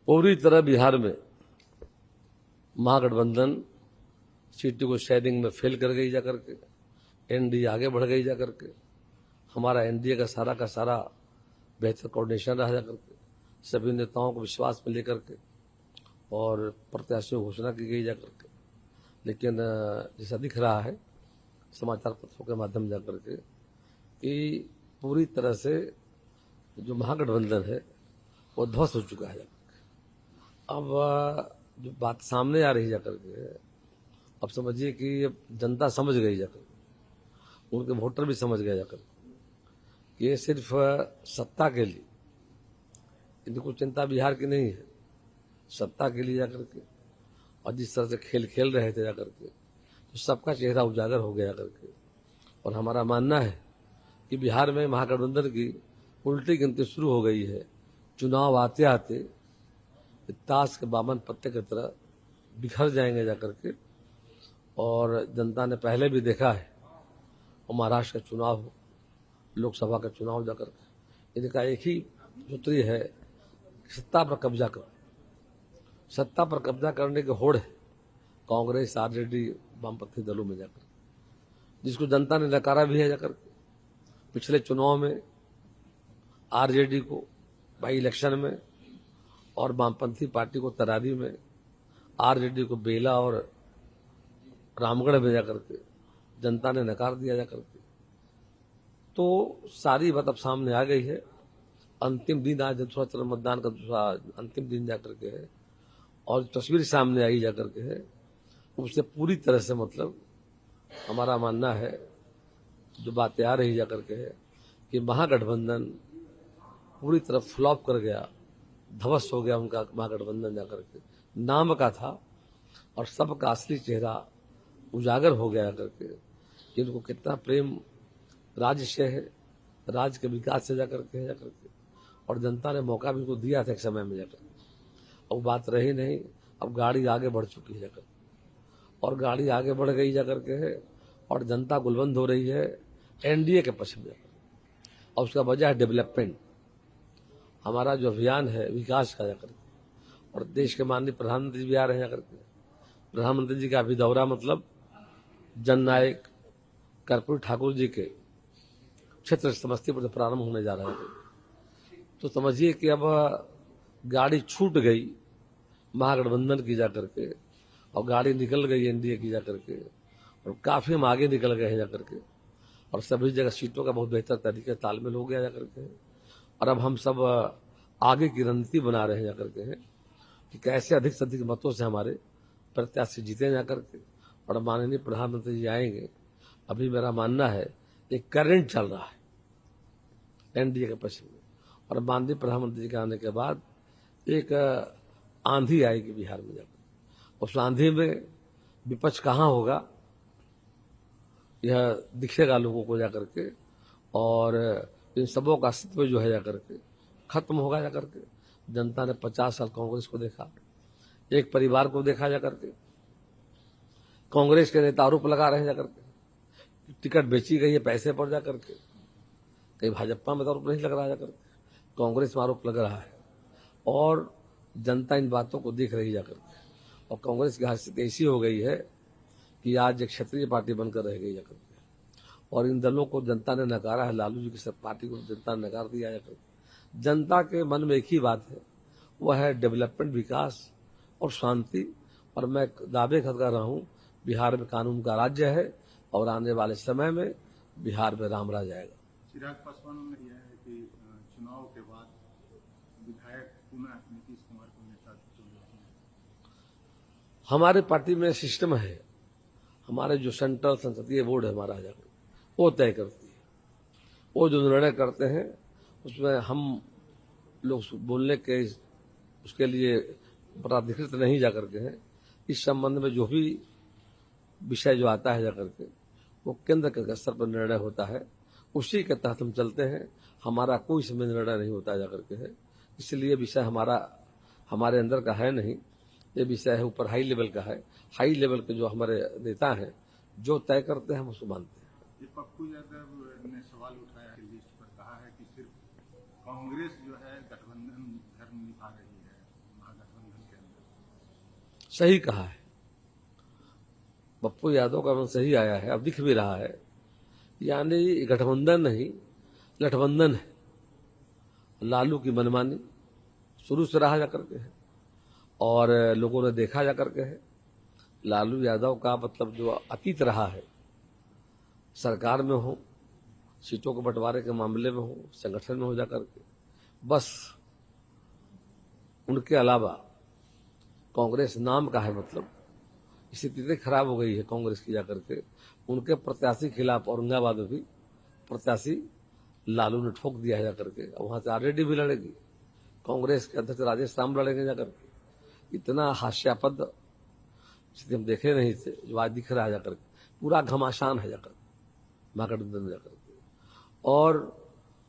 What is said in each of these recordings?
पूरी तरह बिहार में महागठबंधन सीटों को शेयरिंग में फेल कर गई जाकर के, एनडीए आगे बढ़ गई जाकर के। हमारा एनडीए का सारा बेहतर कोऑर्डिनेशन रहा जाकर के, सभी नेताओं को विश्वास में लेकर के और प्रत्याशियों की घोषणा की गई जाकर के। लेकिन जैसा दिख रहा है समाचार पत्रों के माध्यम जाकर के कि पूरी तरह से जो महागठबंधन है वो ध्वस्त हो चुका है जाकर के। अब जो बात सामने आ रही जाकर के, अब समझिए कि अब जनता समझ गई जाकर के, उनके वोटर भी समझ गए जाकर कि ये सिर्फ सत्ता के लिए, इनकी कोई चिंता बिहार की नहीं है, सत्ता के लिए जाकर के। और जिस तरह से खेल खेल रहे थे जाकर के तो सबका चेहरा उजागर हो गया करके। और हमारा मानना है कि बिहार में महागठबंधन की उल्टी गिनती शुरू हो गई है। चुनाव आते आते ताश के 52 पत्ते की तरह बिखर जाएंगे जाकर के। और जनता ने पहले भी देखा है, और महाराष्ट्र का चुनाव हो, लोकसभा का चुनाव जाकर के, इनका एक ही सूत्र है, सत्ता पर कब्जा करो। सत्ता पर कब्जा करने की होड़ है कांग्रेस, आरजेडी, वामपंथी दलों में जाकर, जिसको जनता ने नकारा भी है जाकर। पिछले चुनाव में आरजेडी को बाई इलेक्शन में और वामपंथी पार्टी को तरारी में, आरजेडी को बेला और रामगढ़ में जाकर के जनता ने नकार दिया जाकर के। तो सारी बात अब सामने आ गई है। अंतिम दिन आज दूसरा चरण मतदान का दूसरा अंतिम दिन जाकर के है, और तस्वीर सामने आई जाकर के है, उससे पूरी तरह से मतलब हमारा मानना है, जो बातें आ रही जाकर के है कि महागठबंधन पूरी तरह फ्लॉप कर गया, ध्वस्त हो गया उनका महागठबंधन जाकर के। नाम का था और सबका असली चेहरा उजागर हो गया करके कि इनको कितना प्रेम राज्य से है, राज्य के विकास से जाकर के और जनता ने मौका भी उनको दिया था एक समय में जाकर। अब बात रही नहीं, अब गाड़ी आगे बढ़ चुकी है जाकर, और गाड़ी आगे बढ़ गई जाकर के है, और जनता गुलबंद हो रही है एनडीए के पक्ष में जाकर। और उसका वजह है डेवलपमेंट, हमारा जो अभियान है विकास का जाकर। और देश के माननीय प्रधानमंत्री भी आ रहे हैं जाकर के। प्रधानमंत्री जी का अभी दौरा मतलब जननायक कर्पूरी ठाकुर जी के क्षेत्र समस्तीपुर से प्रारंभ होने जा रहा है। तो समझिए कि अब गाड़ी छूट गई महागठबंधन की जाकर के, और गाड़ी निकल गई एनडीए की जाकर के, और काफी हम आगे निकल गए हैं जाकर के। और सभी जगह सीटों का बहुत बेहतर तरीके से तालमेल हो गया जाकर के। और अब हम सब आगे की रणनीति बना रहे हैं जाकर के हैं कि कैसे अधिक से अधिक मतों से हमारे प्रत्याशी जीते जाकर के। और माननीय प्रधानमंत्री जी आएंगे। अभी मेरा मानना है एक करंट चल रहा है एनडीए के पक्ष में, और माननीय प्रधानमंत्री जी के आने के बाद एक आंधी आएगी बिहार में जाकर। उस आंधी में विपक्ष कहाँ होगा यह दिखेगा लोगों को जाकर के, और इन सबों का अस्तित्व जो है जाकर के खत्म होगा जाकर के। जनता ने 50 साल कांग्रेस को देखा, एक परिवार को देखा जाकर के। कांग्रेस के नेता आरोप लगा रहे हैं जाकर के टिकट बेची गई है पैसे पर जाकर के। कहीं भाजपा में तो आरोप नहीं लग रहा जाकर के, कांग्रेस में आरोप लग रहा है। और जनता इन बातों को देख रही जाकर के, और कांग्रेस की हालत ऐसी हो गई है कि आज एक क्षत्रिय पार्टी बनकर रह गई जाकर के। और इन दलों को जनता ने नकारा है, लालू जी की सब पार्टी को जनता ने नकार दिया जाकर के। जनता के मन में एक ही बात है, वह है डेवलपमेंट, विकास और शांति। और मैं दावे कर रहा हूँ बिहार में कानून का राज्य है, और आने वाले समय में बिहार में राम राज आएगा। चिराग पासवान ने यह है कि चुनाव के बाद विधायक पुनः नीतीश कुमार को नेता चुने। हमारे पार्टी में सिस्टम है, हमारे जो सेंट्रल संसदीय बोर्ड है हमारा जाकर वो तय करती है। वो जो निर्णय करते हैं उसमें हम लोग बोलने के उसके लिए प्राधिकृत नहीं जाकर के हैं। इस संबंध में जो भी विषय जो आता है जाकर के वो केंद्र के स्तर पर निर्णय होता है, उसी के तहत हम चलते हैं। हमारा कोई इसमें निर्णय नहीं होता जाकर के है, इसलिए विषय हमारा हमारे अंदर का है नहीं। ये विषय है ऊपर हाई लेवल का है। हाई लेवल के जो हमारे नेता हैं जो तय करते हैं हम उसको मानते हैं। ये पप्पू यादव ने सवाल उठाया है, लिस्ट पर कहा है कि सिर्फ कांग्रेस जो है गठबंधन धर्म निभा रही है, सही कहा है, पप्पू यादव का मन सही आया है, अब दिख भी रहा है। यानी गठबंधन नहीं, लठबंधन है। लालू की मनमानी शुरू से रहा जा करके है और लोगों ने देखा जा करके है। लालू यादव का मतलब जो अतीत रहा है, सरकार में हो, सीटों के बंटवारे के मामले में हो, संगठन में हो जा करके, बस उनके अलावा कांग्रेस नाम का है, मतलब स्थिति इतनी खराब हो गई है कांग्रेस की जाकर के। उनके प्रत्याशी खिलाफ औरंगाबाद में भी प्रत्याशी लालू ने ठोक दिया है जाकर के। वहां से आरजेडी भी लड़ेगी, कांग्रेस के अध्यक्ष राजेश राम लड़ेंगे जाकर के। इतना हास्यास्पद स्थिति हम देखे नहीं थे जो आज दिख रहा है जाकर के। पूरा घमासान है जाकर महागठबंधन में जाकर के, और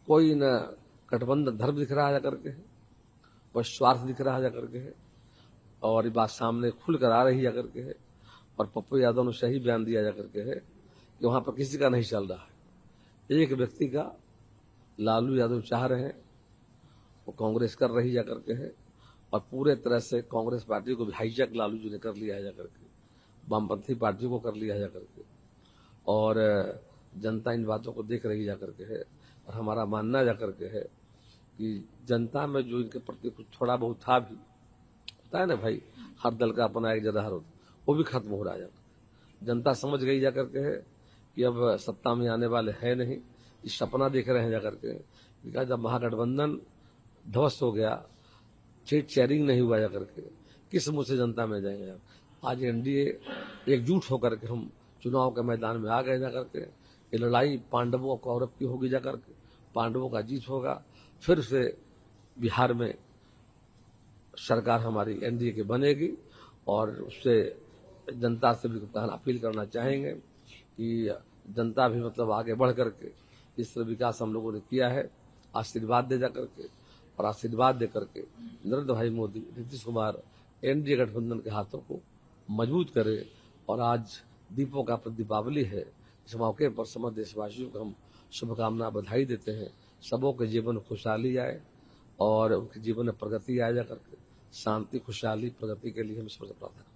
कोई न गठबंधन धर्म दिख रहा है जाकर के, कोई स्वार्थ दिख रहा है जाकर के है, और ये बात सामने खुल कर आ रही जाकर के है। और पप्पू यादव ने सही बयान दिया जाकर के है कि वहां पर किसी का नहीं चल रहा है, एक व्यक्ति का लालू यादव चाह रहे हैं, वो कांग्रेस कर रही जाकर के है, और पूरे तरह से कांग्रेस पार्टी को भी हाईजैक लालू जी ने कर लिया है जाकर के, वामपंथी पार्टी को कर लिया है जाकर के। और जनता इन बातों को देख रही जाकर के है, और हमारा मानना जाकर के है कि जनता में जो इनके प्रति कुछ थोड़ा बहुत था भी, होता है ना भाई, हर दल का अपना एक जदहर होता, वो भी खत्म हो रहा है। जनता समझ गई जाकर के है कि अब सत्ता में आने वाले है नहीं, इस सपना देख रहे हैं जाकर के। जब महागठबंधन ध्वस्त हो गया, सीट शेयरिंग नहीं हुआ जाकर के, किस मुंह से जनता में जाएंगे। आज एनडीए एकजुट होकर के हम चुनाव के मैदान में आ गए जाकर के। ये लड़ाई पांडवों और कौरव की होगी जाकर के, पांडवों का जीत होगा। फिर से बिहार में सरकार हमारी एनडीए की बनेगी, और उससे जनता से भी अपील करना चाहेंगे कि जनता भी मतलब आगे बढ़ करके इस तरह विकास हम लोगों ने किया है, आशीर्वाद दे जा करके, और आशीर्वाद दे करके नरेंद्र भाई मोदी, नीतीश कुमार एनडीए गठबंधन के हाथों को मजबूत करे। और आज दीपों का दीपावली है, इस मौके पर समस्त देशवासियों को हम शुभकामना बधाई देते हैं। सबों के जीवन में खुशहाली आए और उनके जीवन में प्रगति आए जा करके, शांति खुशहाली प्रगति के लिए हम ईश्वर से प्रार्थना करते हैं।